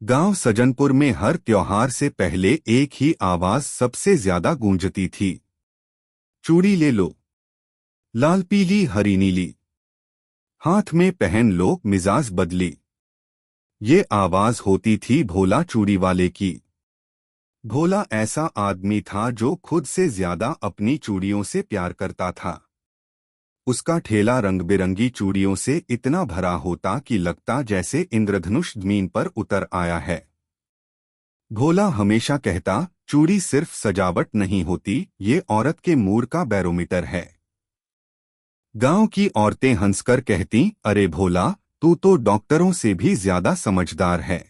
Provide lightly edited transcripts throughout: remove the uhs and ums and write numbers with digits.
गांव सज्जनपुर में हर त्योहार से पहले एक ही आवाज सबसे ज्यादा गूंजती थी। चूड़ी ले लो, लाल पीली हरी नीली, हाथ में पहन लो मिजाज बदली। ये आवाज होती थी भोला चूड़ी वाले की। भोला ऐसा आदमी था जो खुद से ज्यादा अपनी चूड़ियों से प्यार करता था। उसका ठेला रंग बिरंगी चूड़ियों से इतना भरा होता कि लगता जैसे इंद्रधनुष जमीन पर उतर आया है। भोला हमेशा कहता, चूड़ी सिर्फ सजावट नहीं होती, ये औरत के मूड का बैरोमीटर है। गांव की औरतें हंसकर कहती, अरे भोला, तू तो डॉक्टरों से भी ज्यादा समझदार है।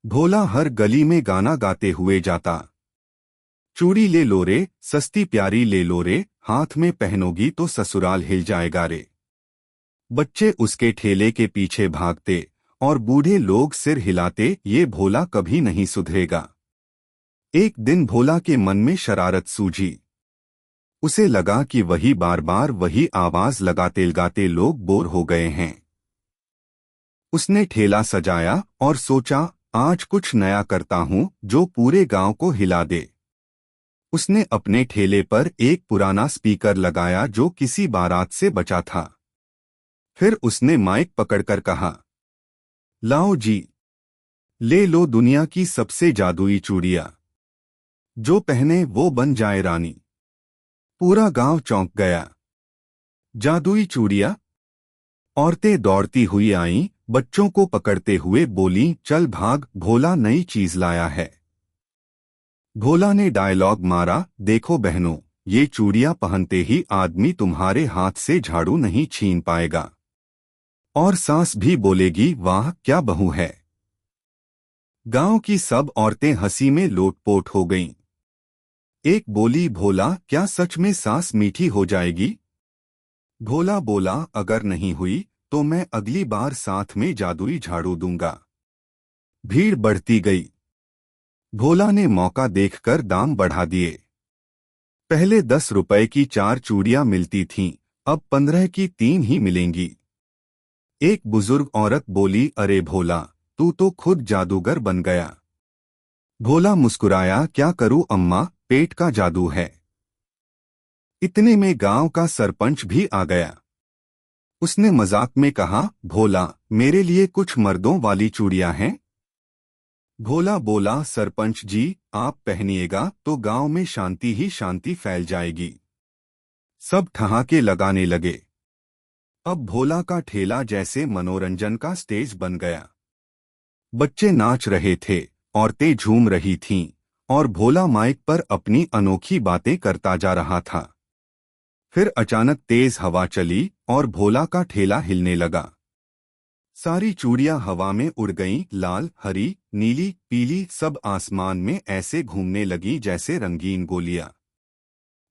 भोला हर गली में गाना गाते हुए जाता, चूड़ी ले लो रे, सस्ती प्यारी ले लो रे, हाथ में पहनोगी तो ससुराल हिल जाएगा रे। बच्चे उसके ठेले के पीछे भागते और बूढ़े लोग सिर हिलाते, ये भोला कभी नहीं सुधरेगा। एक दिन भोला के मन में शरारत सूझी। उसे लगा कि वही बार बार वही आवाज लगाते लोग बोर हो गए हैं। उसने ठेला सजाया और सोचा, आज कुछ नया करता हूं जो पूरे गांव को हिला दे। उसने अपने ठेले पर एक पुराना स्पीकर लगाया जो किसी बारात से बचा था। फिर उसने माइक पकड़कर कहा, लाओ जी, ले लो दुनिया की सबसे जादुई चूड़ियां, जो पहने वो बन जाए रानी। पूरा गांव चौंक गया। जादुई चूड़ियां? औरतें दौड़ती हुई आईं, बच्चों को पकड़ते हुए बोलीं, चल भाग, भोला नई चीज लाया है। भोला ने डायलॉग मारा, देखो बहनों, ये चूड़ियां पहनते ही आदमी तुम्हारे हाथ से झाड़ू नहीं छीन पाएगा। और सास भी बोलेगी, वाह क्या बहू है। गांव की सब औरतें हंसी में लोटपोट हो गईं। एक बोली, भोला, क्या सच में सास मीठी हो जाएगी? भोला बोला, अगर नहीं हुई तो मैं अगली बार साथ में जादुई झाड़ू दूंगा। भीड़ बढ़ती गई। भोला ने मौका देखकर दाम बढ़ा दिए। पहले 10 रुपए की 4 चूड़ियां मिलती थीं, अब 15 की 3 ही मिलेंगी। एक बुजुर्ग औरत बोली, अरे भोला, तू तो खुद जादूगर बन गया। भोला मुस्कुराया, क्या करूं अम्मा, पेट का जादू है। इतने में गांव का सरपंच भी आ गया। उसने मजाक में कहा, भोला, मेरे लिए कुछ मर्दों वाली चूड़ियां हैं? भोला बोला, सरपंच जी, आप पहनिएगा तो गांव में शांति ही शांति फैल जाएगी। सब ठहाके लगाने लगे। अब भोला का ठेला जैसे मनोरंजन का स्टेज बन गया। बच्चे नाच रहे थे, औरतें झूम रही थीं, और भोला माइक पर अपनी अनोखी बातें करता जा रहा था। फिर अचानक तेज हवा चली और भोला का ठेला हिलने लगा। सारी चूड़ियां हवा में उड़ गईं, लाल, हरी, नीली, पीली, सब आसमान में ऐसे घूमने लगी जैसे रंगीन गोलियां।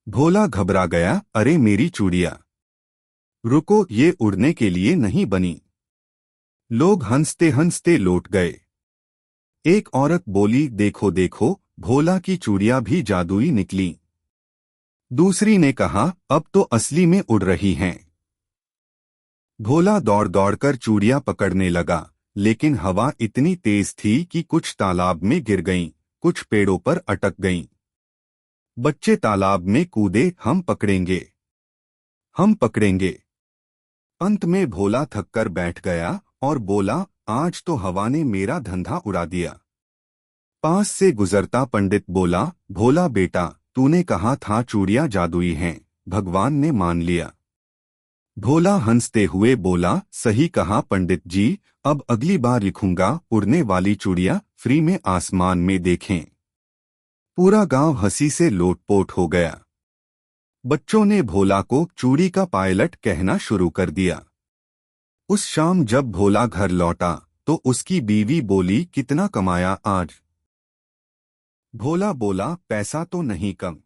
भोला घबरा गया, अरे मेरी चूड़ियां। रुको, ये उड़ने के लिए नहीं बनी। लोग हंसते हंसते लौट गए। एक औरत बोली, देखो देखो, भोला की चूड़ियां भी जादुई निकली। दूसरी ने कहा, अब तो असली में उड़ रही हैं। भोला दौड़ दौड़कर चूड़ियां पकड़ने लगा, लेकिन हवा इतनी तेज थी कि कुछ तालाब में गिर गईं, कुछ पेड़ों पर अटक गईं। बच्चे तालाब में कूदे, हम पकड़ेंगे, हम पकड़ेंगे। अंत में भोला थककर बैठ गया और बोला, आज तो हवा ने मेरा धंधा उड़ा दिया। पास से गुजरता पंडित बोला, भोला बेटा, तूने कहा था चूड़ियां जादुई हैं, भगवान ने मान लिया। भोला हंसते हुए बोला, सही कहा पंडित जी, अब अगली बार लिखूंगा, उड़ने वाली चूड़ियां फ्री में आसमान में देखें। पूरा गांव हंसी से लोटपोट हो गया। बच्चों ने भोला को चूड़ी का पायलट कहना शुरू कर दिया। उस शाम जब भोला घर लौटा तो उसकी बीवी बोली, कितना कमाया आज? भोला बोला, पैसा तो नहीं कम,